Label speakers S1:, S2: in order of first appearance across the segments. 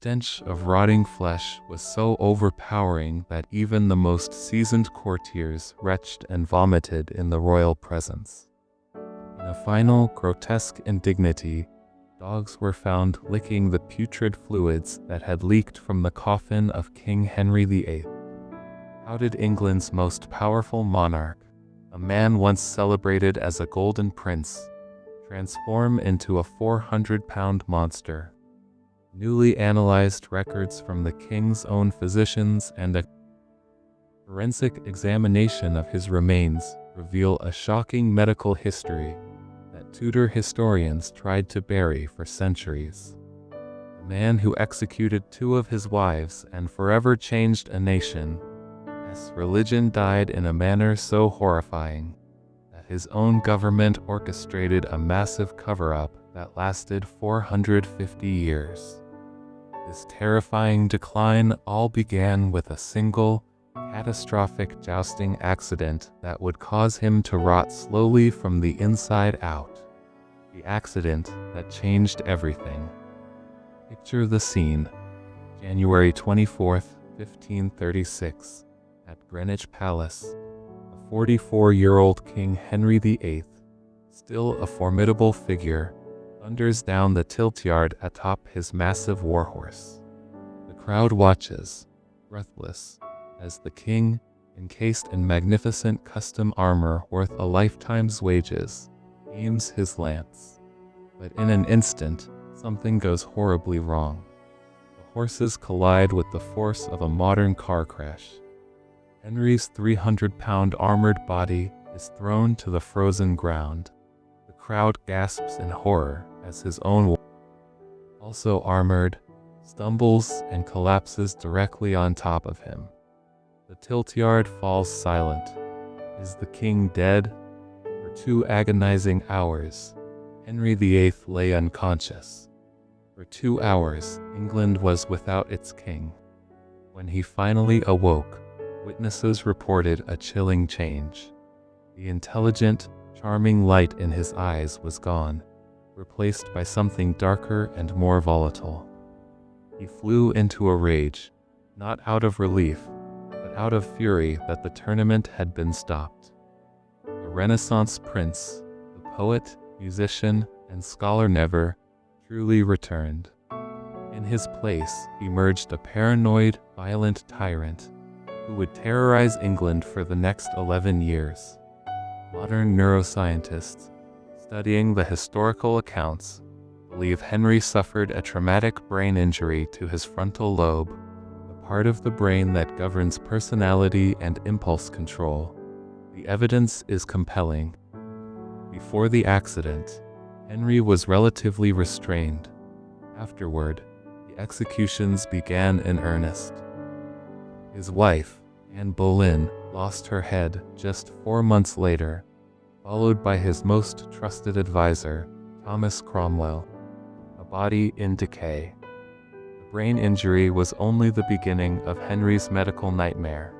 S1: stench of rotting flesh was so overpowering that even the most seasoned courtiers retched and vomited in the royal presence. In a final grotesque indignity, dogs were found licking the putrid fluids that had leaked from the coffin of King Henry VIII. How did England's most powerful monarch, a man once celebrated as a golden prince, transform into a 400-pound monster? Newly analyzed records from the king's own physicians and a forensic examination of his remains reveal a shocking medical history that Tudor historians tried to bury for centuries. The man who executed two of his wives and forever changed a nation's religion died in a manner so horrifying that his own government orchestrated a massive cover-up that lasted 450 years. This terrifying decline all began with a single, catastrophic jousting accident that would cause him to rot slowly from the inside out. The accident that changed everything. Picture the scene. January 24th, 1536, at Greenwich Palace. A 44-year-old King Henry VIII, still a formidable figure, thunders down the tiltyard atop his massive warhorse. The crowd watches, breathless, as the king, encased in magnificent custom armor worth a lifetime's wages, aims his lance. But in an instant, something goes horribly wrong. The horses collide with the force of a modern car crash. Henry's 300-pound armored body is thrown to the frozen ground. The crowd gasps in horror as his own, also armored, stumbles and collapses directly on top of him. The tiltyard falls silent. Is the king dead? For 2 agonizing hours, Henry VIII lay unconscious. For 2 hours, England was without its king. When he finally awoke, witnesses reported a chilling change. The intelligent, charming light in his eyes was gone, replaced by something darker and more volatile. He flew into a rage, not out of relief, but out of fury that the tournament had been stopped. The Renaissance prince, the poet, musician, and scholar never truly returned. In his place emerged a paranoid, violent tyrant who would terrorize England for the next 11 years. Modern neuroscientists, studying the historical accounts, believe Henry suffered a traumatic brain injury to his frontal lobe, the part of the brain that governs personality and impulse control. The evidence is compelling. Before the accident, Henry was relatively restrained. Afterward, the executions began in earnest. His wife, Anne Boleyn, lost her head just 4 months later, followed by his most trusted advisor, Thomas Cromwell, a body in decay. The brain injury was only the beginning of Henry's medical nightmare.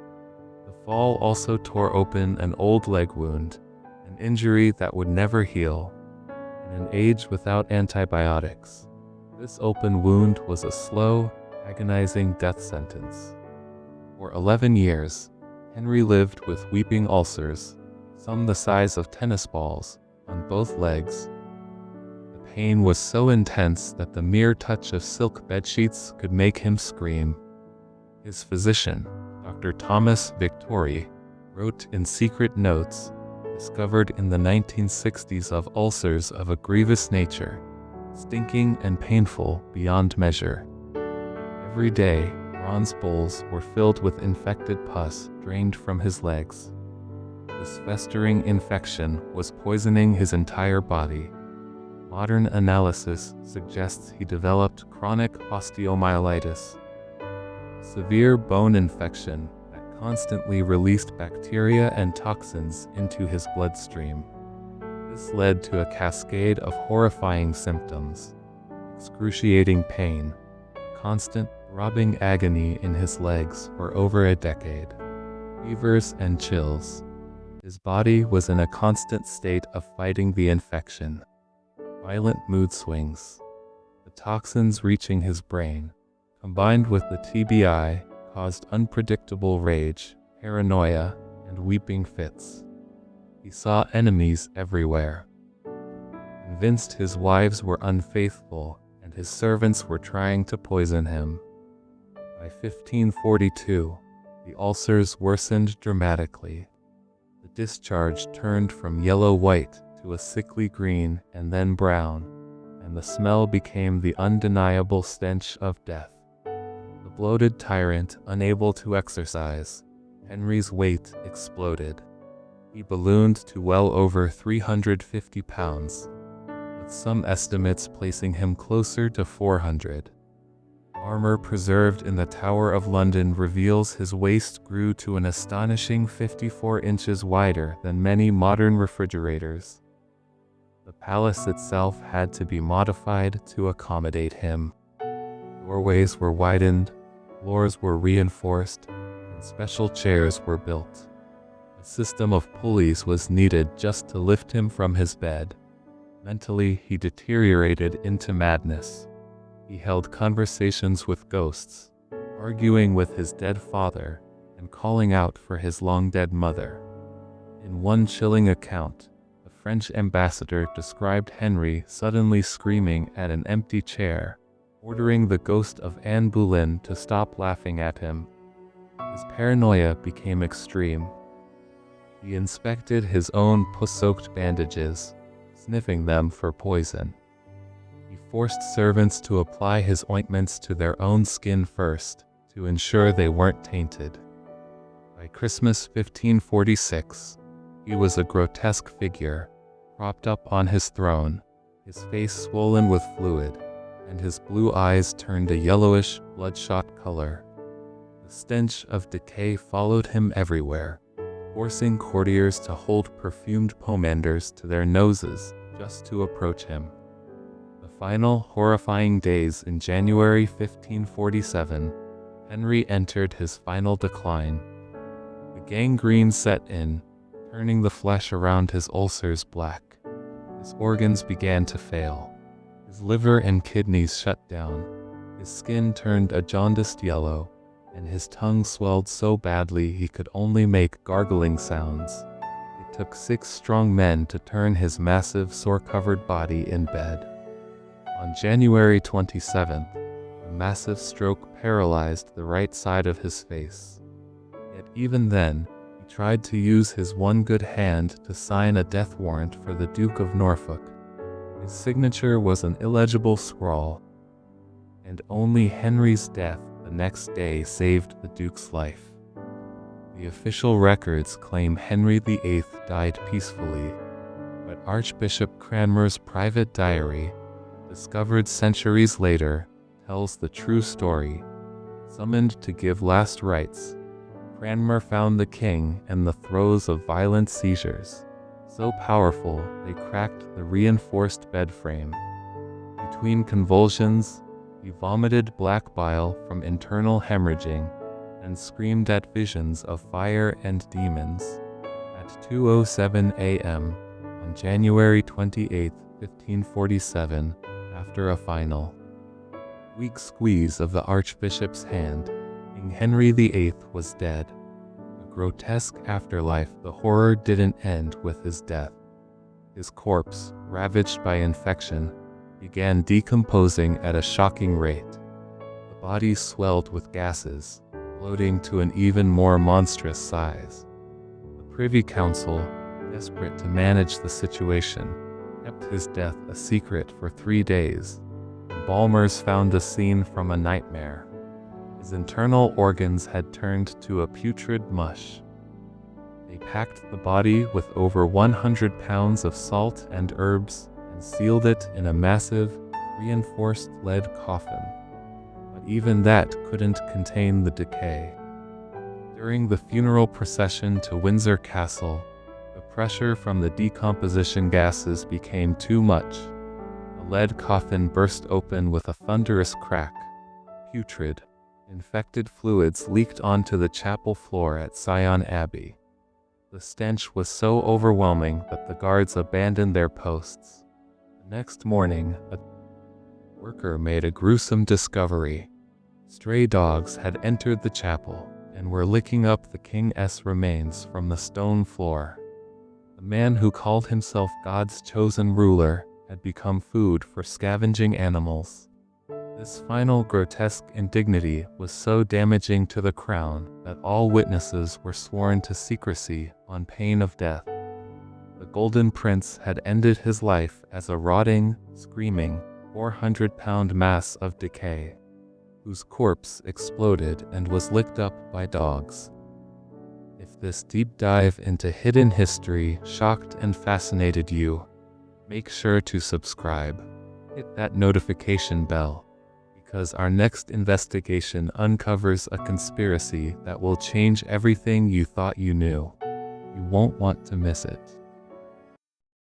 S1: The fall also tore open an old leg wound, an injury that would never heal, in an age without antibiotics. This open wound was a slow, agonizing death sentence. For 11 years, Henry lived with weeping ulcers, some the size of tennis balls, on both legs. The pain was so intense that the mere touch of silk bedsheets could make him scream. His physician, Dr. Thomas Victory, wrote in secret notes, discovered in the 1960s, of ulcers of a grievous nature, stinking and painful beyond measure. Every day, bronze bowls were filled with infected pus drained from his legs. This festering infection was poisoning his entire body. Modern analysis suggests he developed chronic osteomyelitis, severe bone infection that constantly released bacteria and toxins into his bloodstream. This led to a cascade of horrifying symptoms: excruciating pain, constant throbbing agony in his legs for over a decade, fevers and chills. His body was in a constant state of fighting the infection. Violent mood swings, the toxins reaching his brain, combined with the TBI, caused unpredictable rage, paranoia, and weeping fits. He saw enemies everywhere. Convinced his wives were unfaithful and his servants were trying to poison him. By 1542, the ulcers worsened dramatically. The discharge turned from yellow-white to a sickly green and then brown, and the smell became the undeniable stench of death. The bloated tyrant, unable to exercise, Henry's weight exploded. He ballooned to well over 350 pounds, with some estimates placing him closer to 400. Armor preserved in the Tower of London reveals his waist grew to an astonishing 54 inches wider than many modern refrigerators. The palace itself had to be modified to accommodate him. Doorways were widened, floors were reinforced, and special chairs were built. A system of pulleys was needed just to lift him from his bed. Mentally, he deteriorated into madness. He held conversations with ghosts, arguing with his dead father and calling out for his long-dead mother. In one chilling account, the French ambassador described Henry suddenly screaming at an empty chair, ordering the ghost of Anne Boleyn to stop laughing at him. His paranoia became extreme. He inspected his own pus-soaked bandages, sniffing them for poison. He forced servants to apply his ointments to their own skin first, to ensure they weren't tainted. By Christmas 1546, he was a grotesque figure, propped up on his throne, his face swollen with fluid, and his blue eyes turned a yellowish, bloodshot color. The stench of decay followed him everywhere, forcing courtiers to hold perfumed pomanders to their noses just to approach him. The final horrifying days in January 1547, Henry entered his final decline. The gangrene set in, turning the flesh around his ulcers black. His organs began to fail. His liver and kidneys shut down. His skin turned a jaundiced yellow, and his tongue swelled so badly he could only make gargling sounds. It took 6 strong men to turn his massive, sore-covered body in bed. On January 27th, a massive stroke paralyzed the right side of his face. Yet even then, he tried to use his one good hand to sign a death warrant for the Duke of Norfolk. His signature was an illegible scrawl, and only Henry's death the next day saved the Duke's life. The official records claim Henry VIII died peacefully, but Archbishop Cranmer's private diary, discovered centuries later, tells the true story. Summoned to give last rites, Cranmer found the king in the throes of violent seizures, so powerful they cracked the reinforced bed frame. Between convulsions, he vomited black bile from internal hemorrhaging and screamed at visions of fire and demons. At 2:07 a.m. on January 28, 1547, after a final weak squeeze of the Archbishop's hand, King Henry VIII was dead. A grotesque afterlife, the horror didn't end with his death. His corpse, ravaged by infection, began decomposing at a shocking rate. The body swelled with gases, bloating to an even more monstrous size. The Privy Council, desperate to manage the situation, kept his death a secret for 3 days. Embalmers found the scene from a nightmare. His internal organs had turned to a putrid mush. They packed the body with over 100 pounds of salt and herbs and sealed it in a massive, reinforced lead coffin. But even that couldn't contain the decay. During the funeral procession to Windsor Castle, the pressure from the decomposition gases became too much. The lead coffin burst open with a thunderous crack. Putrid, infected fluids leaked onto the chapel floor at Sion Abbey. The stench was so overwhelming that the guards abandoned their posts. The next morning, a worker made a gruesome discovery. Stray dogs had entered the chapel and were licking up the king's remains from the stone floor. The man who called himself God's chosen ruler had become food for scavenging animals. This final grotesque indignity was so damaging to the crown that all witnesses were sworn to secrecy on pain of death. The Golden Prince had ended his life as a rotting, screaming, 400-pound mass of decay, whose corpse exploded and was licked up by dogs. If this deep dive into hidden history shocked and fascinated you, make sure to subscribe. Hit that notification bell, because our next investigation uncovers a conspiracy that will change everything you thought you knew. You won't want to miss it.